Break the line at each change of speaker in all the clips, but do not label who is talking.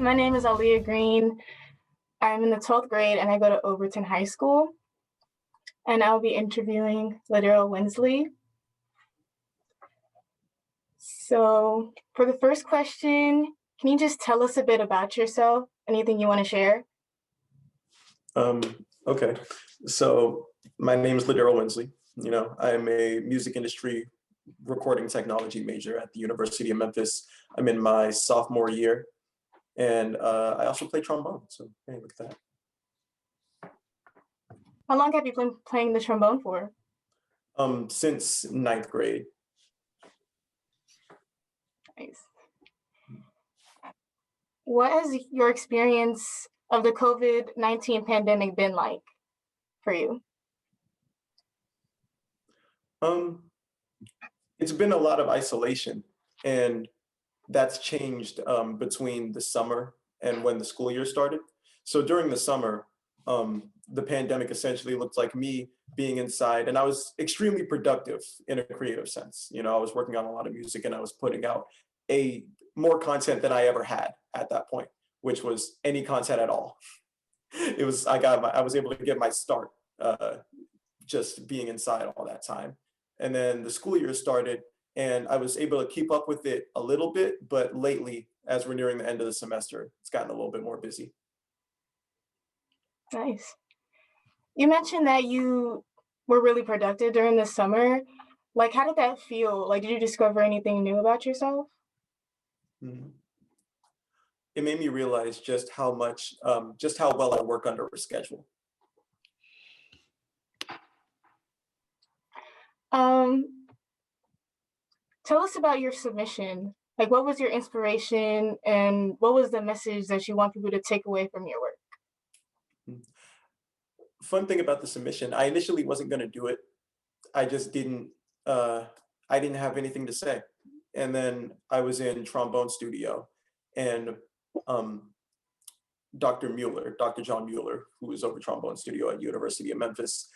My name is Aaliyah Green. I'm in the 12th grade and I go to Overton High School. And I'll be interviewing LaDarryl Winsley. So for the first question, can you just tell us a bit about yourself? Anything you want to share?
Okay, so my name is LaDarryl Winsley. I'm a music industry recording technology major at the University of Memphis. I'm in my sophomore year, and I also play trombone. So hey, look at that.
How long have you been playing the trombone for?
Since ninth grade.
Nice. What has your experience of the COVID-19 pandemic been like for you?
It's been a lot of isolation, and that's changed between the summer and when the school year started. So during the summer, the pandemic essentially looked like me being inside, and I was extremely productive in a creative sense. I was working on a lot of music and I was putting out more content than I ever had at that point, which was any content at all. I was able to get my start just being inside all that time. And then the school year started and I was able to keep up with it a little bit, but lately, as we're nearing the end of the semester, it's gotten a little bit more busy.
Nice. You mentioned that you were really productive during the summer. Like, how did that feel? Like, did you discover anything new about yourself?
Mm-hmm. It made me realize just how well I work under a schedule.
Tell us about your submission. Like, what was your inspiration and what was the message that you want people to take away from your work?
Fun thing about the submission, I initially wasn't going to do it. I just I didn't have anything to say. And then I was in trombone studio and Dr. John Mueller, who is over trombone studio at University of Memphis,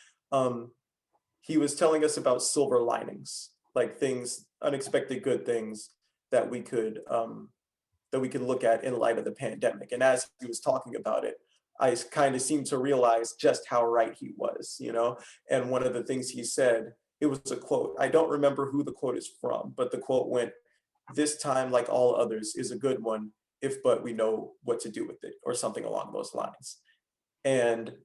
he was telling us about silver linings, like things, unexpected good things that we could look at in light of the pandemic. And as he was talking about it, I kind of seemed to realize just how right he was, And one of the things he said, it was a quote. I don't remember who the quote is from, but the quote went, "This time, like all others, is a good one, if but we know what to do with it," or something along those lines. And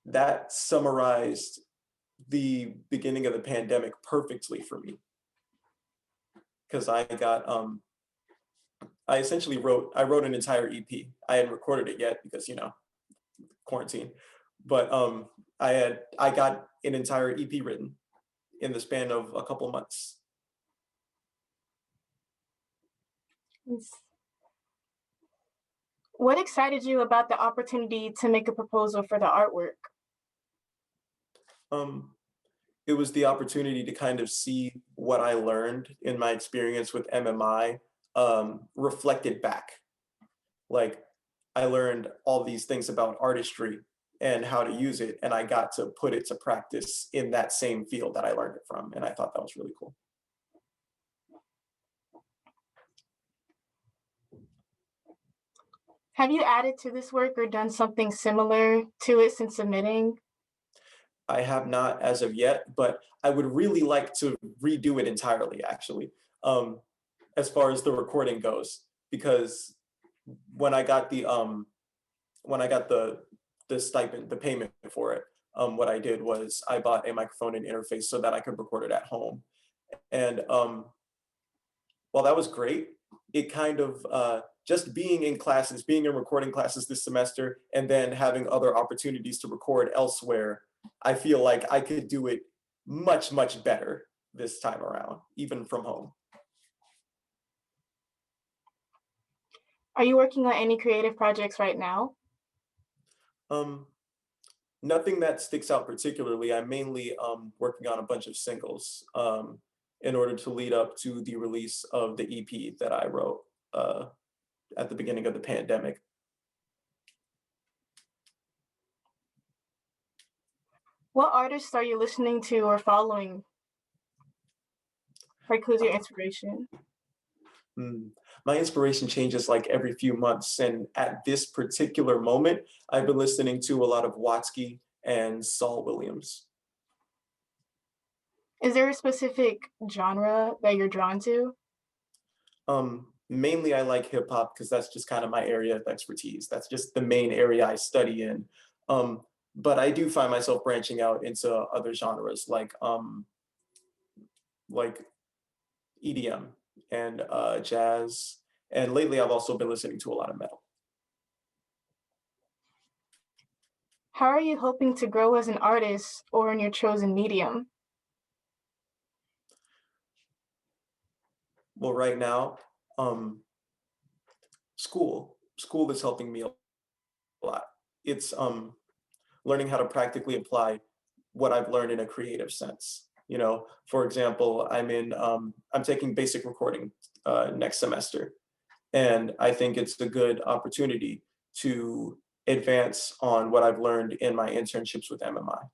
that summarized the beginning of the pandemic perfectly for me. Because I essentially wrote an entire EP. I hadn't recorded it yet because, quarantine. But I got an entire EP written in the span of a couple months.
What excited you about the opportunity to make a proposal for the artwork?
It was the opportunity to kind of see what I learned in my experience with MMI reflected back. Like, I learned all these things about artistry and how to use it, and I got to put it to practice in that same field that I learned it from, and I thought that was really cool.
Have you added to this work or done something similar to it since submitting?
I have not as of yet, but I would really like to redo it entirely, actually, as far as the recording goes, because when I got the stipend, the payment for it, what I did was I bought a microphone and interface so that I could record it at home. And while that was great, it kind of just being in classes, being in recording classes this semester, and then having other opportunities to record elsewhere, I feel like I could do it much, much better this time around, even from home.
Are you working on any creative projects right now?
Nothing that sticks out particularly. I'm mainly working on a bunch of singles in order to lead up to the release of the EP that I wrote at the beginning of the pandemic.
What artists are you listening to or following? Like, who's your inspiration?
Mm. My inspiration changes like every few months, and at this particular moment, I've been listening to a lot of Watsky and Saul Williams.
Is there a specific genre that you're drawn to?
Mainly I like hip hop because that's just kind of my area of expertise. That's just the main area I study in. Um, but I do find myself branching out into other genres like EDM and jazz. And lately I've also been listening to a lot of metal.
How are you hoping to grow as an artist or in your chosen medium?
Well, right now, um, school is helping me a lot. It's learning how to practically apply what I've learned in a creative sense. You know, for example, I'm taking basic recording next semester, and I think it's a good opportunity to advance on what I've learned in my internships with MMI.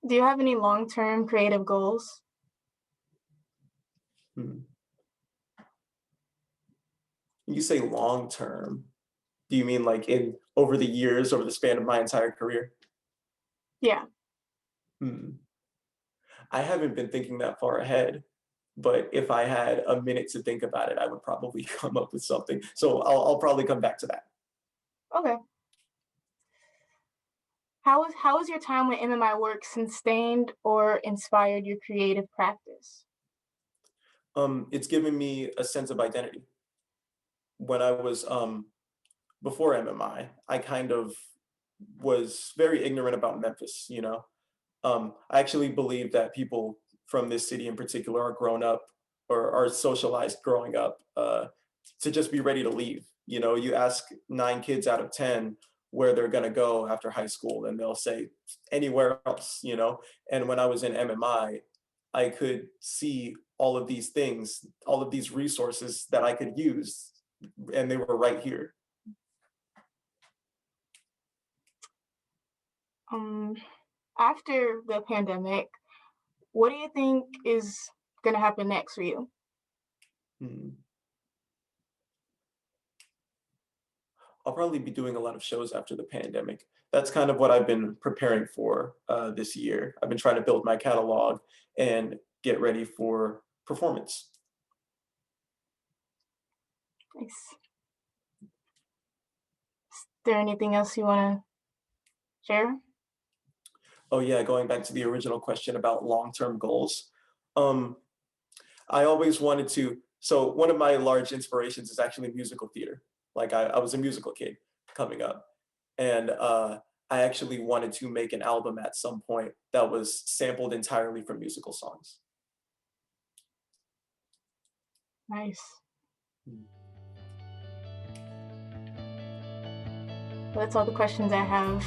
Do you have any long-term creative goals?
Hmm. You say long term. Do you mean like in over the years, over the span of my entire career?
Yeah.
Hmm. I haven't been thinking that far ahead, but if I had a minute to think about it, I would probably come up with something. So I'll probably come back to that.
Okay. How was your time with MMI Works sustained or inspired your creative practice?
It's given me a sense of identity. When I was before MMI, I kind of was very ignorant about Memphis, you know. I actually believe that people from this city in particular are grown up or are socialized growing up to just be ready to leave. You know, you ask 9 kids out of 10 where they're going to go after high school, and they'll say anywhere else, you know. And when I was in MMI, I could see all of these things, all of these resources that I could use, and they were right here.
Um, After the pandemic, what do you think is gonna happen next for you?
Hmm. I'll probably be doing a lot of shows after the pandemic. That's kind of what I've been preparing for this year. I've been trying to build my catalog and get ready for performance.
Is there anything else you wanna share?
Oh yeah, going back to the original question about long-term goals. Um, I always wanted to, so one of my large inspirations is actually musical theater. Like I was a musical kid coming up. And I actually wanted to make an album at some point that was sampled entirely from musical songs.
Nice.
Mm.
Well, that's all the questions I have.